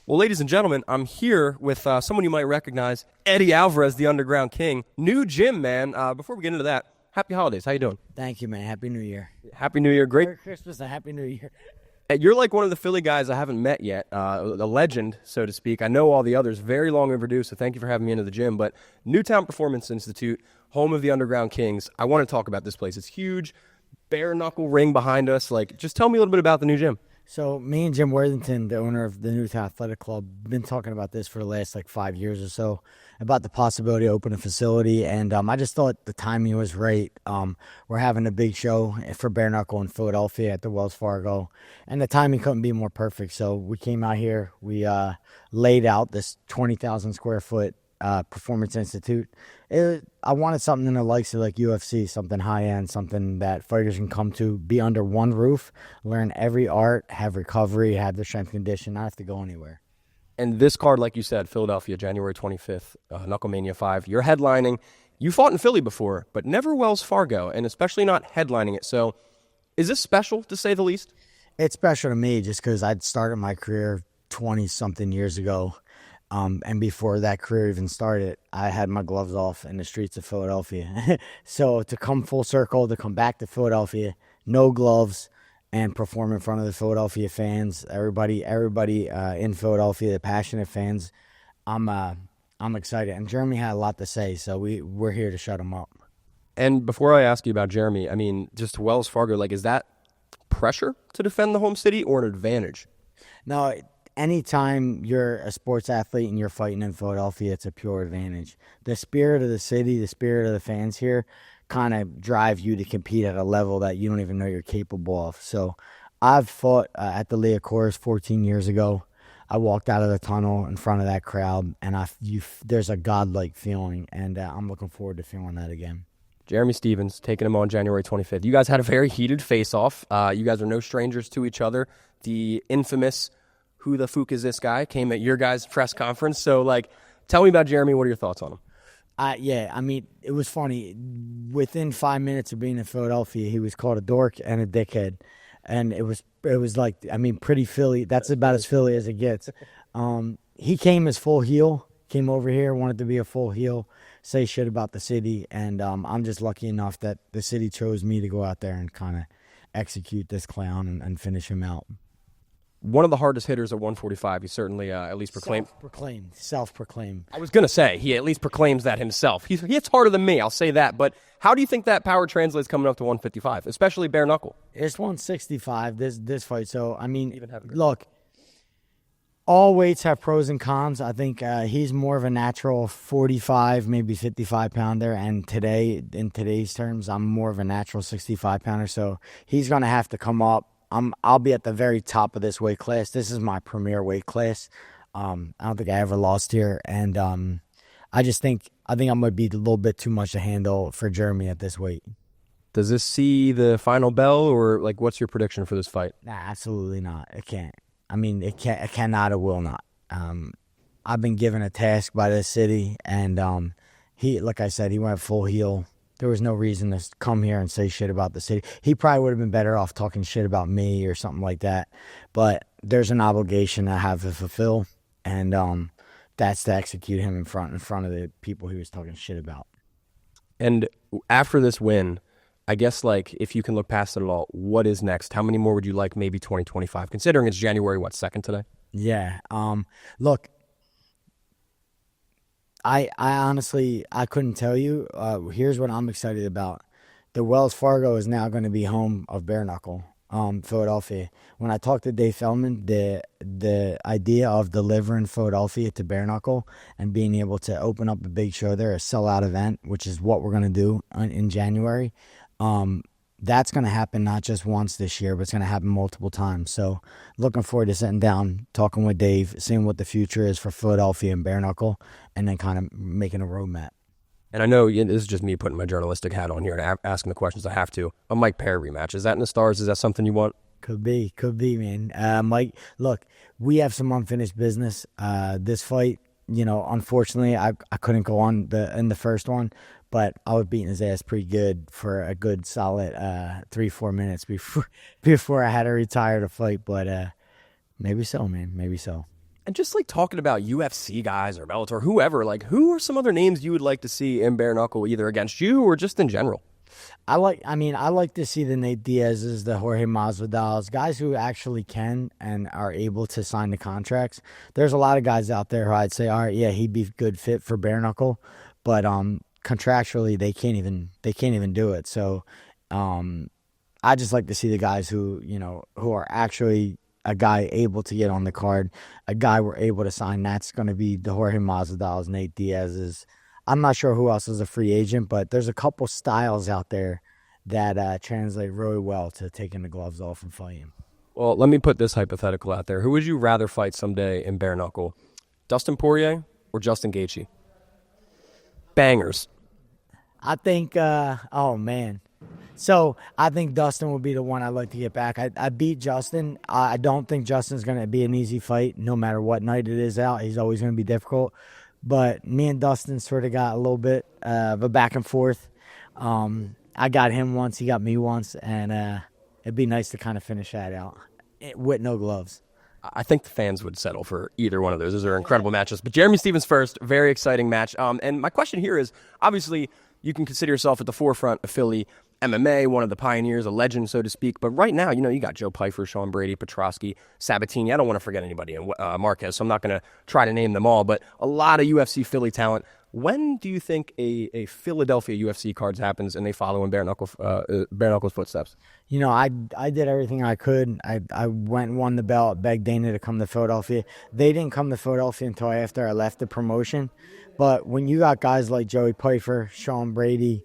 Well, ladies and gentlemen, I'm here with someone you might recognize, Eddie Alvarez, the Underground King. New gym, man. Before we get into that, happy holidays. How you doing? Thank you, man. Happy New Year. Happy New Year. Great. Merry Christmas and Happy New Year. You're like one of the Philly guys I haven't met yet, a legend, so to speak. I know all the others, very long overdue, so thank you for having me into the gym. But Newtown Performance Institute, home of the Underground Kings. I want to talk about this place. It's huge, bare knuckle ring behind us. Like, just tell me a little bit about the new gym. So me and Jim Worthington, the owner of the Newtown Athletic Club, been talking about this for the last 5 years or so, about the possibility of opening a facility. And I just thought the timing was right. We're having a big show for bare knuckle in Philadelphia at the Wells Fargo, and the timing couldn't be more perfect. So we came out here. We laid out this 20,000 square foot Performance Institute. I wanted something in the likes of UFC, something high end, something that fighters can come to, be under one roof, learn every art, have recovery, have their strength condition, not have to go anywhere. And this card, like you said, Philadelphia, January 25th, Knucklemania 5. You're headlining. You fought in Philly before, but never Wells Fargo, and especially not headlining it. So is this special, to say the least? It's special to me just because I'd started my career 20-something years ago. And before that career even started, I had my gloves off in the streets of Philadelphia. So to come full circle, to come back to Philadelphia, no gloves, and perform in front of the Philadelphia fans, everybody in Philadelphia, the passionate fans, I'm excited. And Jeremy had a lot to say, so we're here to shut him up. And before I ask you about Jeremy, I mean, just Wells Fargo, is that pressure to defend the home city or an advantage? No, anytime you're a sports athlete and you're fighting in Philadelphia, it's a pure advantage. The spirit of the city, the spirit of the fans here kind of drive you to compete at a level that you don't even know you're capable of. So I've fought at the Leah Course 14 years ago. I walked out of the tunnel in front of that crowd, and there's a godlike feeling, and I'm looking forward to feeling that again. Jeremy Stevens, taking him on January 25th. You guys had a very heated face-off. You guys are no strangers to each other. The infamous "who the fuck is this guy" came at your guys' press conference. So, tell me about Jeremy. What are your thoughts on him? It was funny. Within 5 minutes of being in Philadelphia, he was called a dork and a dickhead. And it was pretty Philly. That's about as Philly as it gets. He came as full heel, came over here, wanted to be a full heel, say shit about the city. And I'm just lucky enough that the city chose me to go out there and kind of execute this clown and finish him out. One of the hardest hitters at 145. He certainly at least proclaimed. Self-proclaimed. I was going to say, he at least proclaims that himself. He hits harder than me, I'll say that. But how do you think that power translates coming up to 155, especially bare knuckle? It's 165, this fight. So, look, all weights have pros and cons. I think he's more of a natural 45, maybe 55-pounder. And in today's terms, I'm more of a natural 65-pounder. So he's going to have to come up. I'll be at the very top of this weight class. This is my premier weight class. I don't think I ever lost here, and I think I'm going to be a little bit too much to handle for Jeremy at this weight. Does this see the final bell, or what's your prediction for this fight? Nah, absolutely not. It can't. It cannot. It will not. I've been given a task by the city, and he, like I said, he went full heel. There was no reason to come here and say shit about the city. He probably would have been better off talking shit about me or something like that. But there's an obligation I have to fulfill, and that's to execute him in front of the people he was talking shit about. And after this win, I guess if you can look past it at all, what is next? How many more would you like? Maybe 2025, considering it's January 2nd today? Yeah. Look. I honestly, I couldn't tell you. Here's what I'm excited about. The Wells Fargo is now going to be home of bare knuckle, Philadelphia. When I talked to Dave Feldman, the idea of delivering Philadelphia to bare knuckle and being able to open up a big show there, a sellout event, which is what we're going to do in January, that's going to happen not just once this year, but it's going to happen multiple times. So looking forward to sitting down, talking with Dave, seeing what the future is for Philadelphia and bare knuckle, and then kind of making a roadmap. And I know this is just me putting my journalistic hat on here and asking the questions I have to. A Mike Perry rematch, is that in the stars? Is that something you want? Could be, man. Mike, look, we have some unfinished business. This fight, unfortunately, I couldn't go on in the first one, but I was beating his ass pretty good for a good solid 3-4 minutes before I had to retire to fight. But maybe so, man. Maybe so. And just like talking about UFC guys or Bellator, whoever, like who are some other names you would like to see in bare knuckle, either against you or just in general? I like to see the Nate Diaz's, the Jorge Masvidal's, guys who actually can and are able to sign the contracts. There's a lot of guys out there who I'd say, all right, yeah, he'd be a good fit for bare knuckle, but contractually they can't even do it. So I just like to see the guys who are actually a guy able to get on the card, a guy we're able to sign. That's going to be the Jorge Masvidal's, Nate Diaz's. I'm not sure who else is a free agent, but there's a couple styles out there that translate really well to taking the gloves off and fighting. Well, let me put this hypothetical out there. Who would you rather fight someday in bare knuckle? Dustin Poirier or Justin Gaethje? Bangers. I think, oh man. So I think Dustin would be the one I'd like to get back. I beat Justin. I don't think Justin's going to be an easy fight no matter what night it is out. He's always going to be difficult. But me and Dustin sort of got a little bit of a back and forth. I got him once, he got me once, and it'd be nice to kind of finish that out with no gloves. I think the fans would settle for either one of those. Those are incredible matches. But Jeremy Stephens first, very exciting match. And my question here is, obviously, you can consider yourself at the forefront of Philly MMA, one of the pioneers, a legend, so to speak. But right now, you got Joe Pyfer, Sean Brady, Petrosky, Sabatini. I don't want to forget anybody, and Marquez, so I'm not going to try to name them all. But a lot of UFC Philly talent. When do you think a Philadelphia UFC cards happens and they follow in bare knuckle's footsteps? I did everything I could. I went and won the belt, begged Dana to come to Philadelphia. They didn't come to Philadelphia until after I left the promotion. But when you got guys like Joey Pyfer, Sean Brady,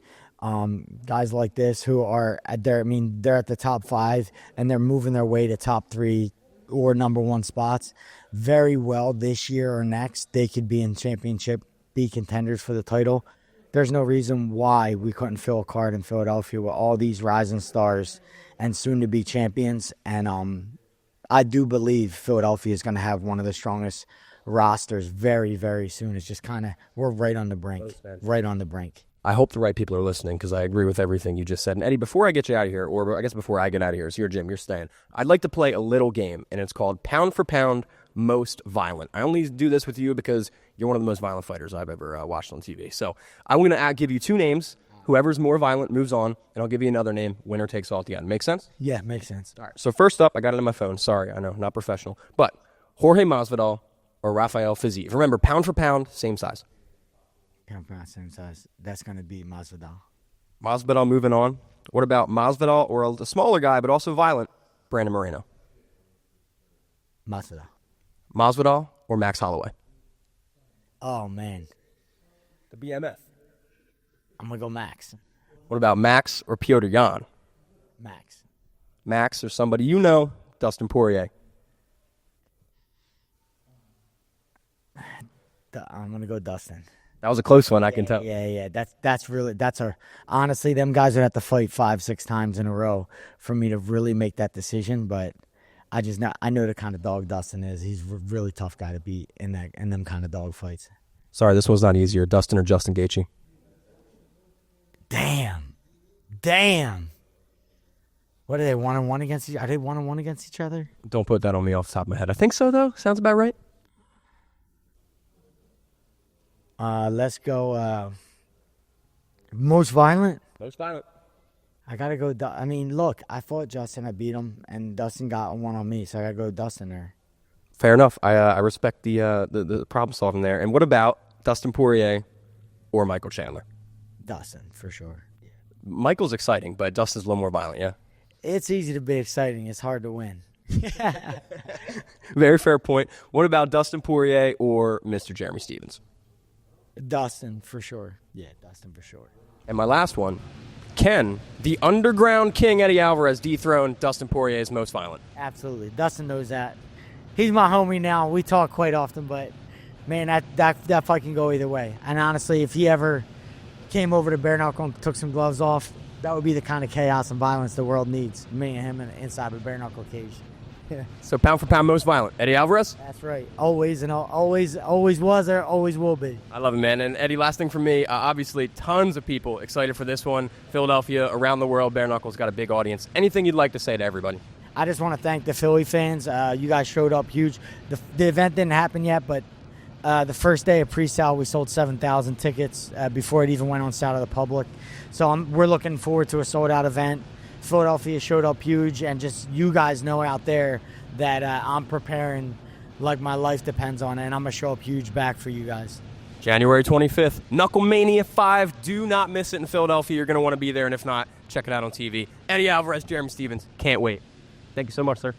guys like this who are they're at the top 5 and they're moving their way to top 3 or number 1 spots very well this year or next, they could be in championship, be contenders for the title. There's no reason why we couldn't fill a card in Philadelphia with all these rising stars and soon to be champions. And I do believe Philadelphia is going to have one of the strongest rosters very, very soon. It's just we're right on the brink. Right on the brink. I hope the right people are listening because I agree with everything you just said. And Eddie, before I get you out of here, or I guess before I get out of here, it's your gym, you're staying. I'd like to play a little game, and it's called Pound for Pound Most Violent. I only do this with you because you're one of the most violent fighters I've ever watched on TV. So I'm going to give you 2 names. Whoever's more violent moves on, and I'll give you another name. Winner takes all at the end. Make sense? Yeah, makes sense. All right. So first up, I got it on my phone. Sorry, I know, not professional. But Jorge Masvidal or Rafael Fiziev. Remember, pound for pound, same size. Pound for pound, same size. That's going to be Masvidal. Masvidal moving on. What about Masvidal or a smaller guy but also violent, Brandon Moreno? Masvidal. Masvidal or Max Holloway? Oh, man. The BMF. I'm going to go Max. What about Max or Piotr Jan? Max. Max or somebody Dustin Poirier? I'm going to go Dustin. That was a close one, I can tell. Yeah. Honestly, them guys would have to fight 5-6 times in a row for me to really make that decision. But I know the kind of dog Dustin is. He's a really tough guy to beat in them kind of dog fights. Sorry, this one's not easier. Dustin or Justin Gaethje? Damn. What are they, 1-1 against each other? Are they 1-1 against each other? Don't put that on me off the top of my head. I think so, though. Sounds about right. Let's go most violent. Most violent. I got to go. Look, I fought Justin. I beat him, and Dustin got one on me, so I got to go Dustin there. Fair enough. I respect the problem solving there. And what about Dustin Poirier or Michael Chandler? Dustin, for sure. Yeah. Michael's exciting, but Dustin's a little more violent, yeah? It's easy to be exciting. It's hard to win. Very fair point. What about Dustin Poirier or Mr. Jeremy Stephens? Dustin, for sure. Yeah, Dustin, for sure. And my last one, can the underground king Eddie Alvarez dethrone Dustin Poirier's most violent? Absolutely. Dustin knows that. He's my homie now. We talk quite often, but, man, that fight can go either way. And honestly, if he ever came over to bare knuckle and took some gloves off, that would be the kind of chaos and violence the world needs. Me and him inside a bare knuckle cage. Yeah. So pound for pound most violent, Eddie Alvarez? That's right. Always and always was there, always will be. I love it, man. And Eddie, last thing from me, obviously tons of people excited for this one. Philadelphia, around the world, bare knuckles got a big audience. Anything you'd like to say to everybody? I just want to thank the Philly fans. You guys showed up huge. The event didn't happen yet, but the first day of pre-sale, we sold 7,000 tickets before it even went on sale to the public. So we're looking forward to a sold-out event. Philadelphia showed up huge, and just you guys know out there that I'm preparing like my life depends on it, and I'm going to show up huge back for you guys. January 25th, Knuckle Mania 5. Do not miss it in Philadelphia. You're going to want to be there, and if not, check it out on TV. Eddie Alvarez, Jeremy Stevens. Can't wait. Thank you so much, sir.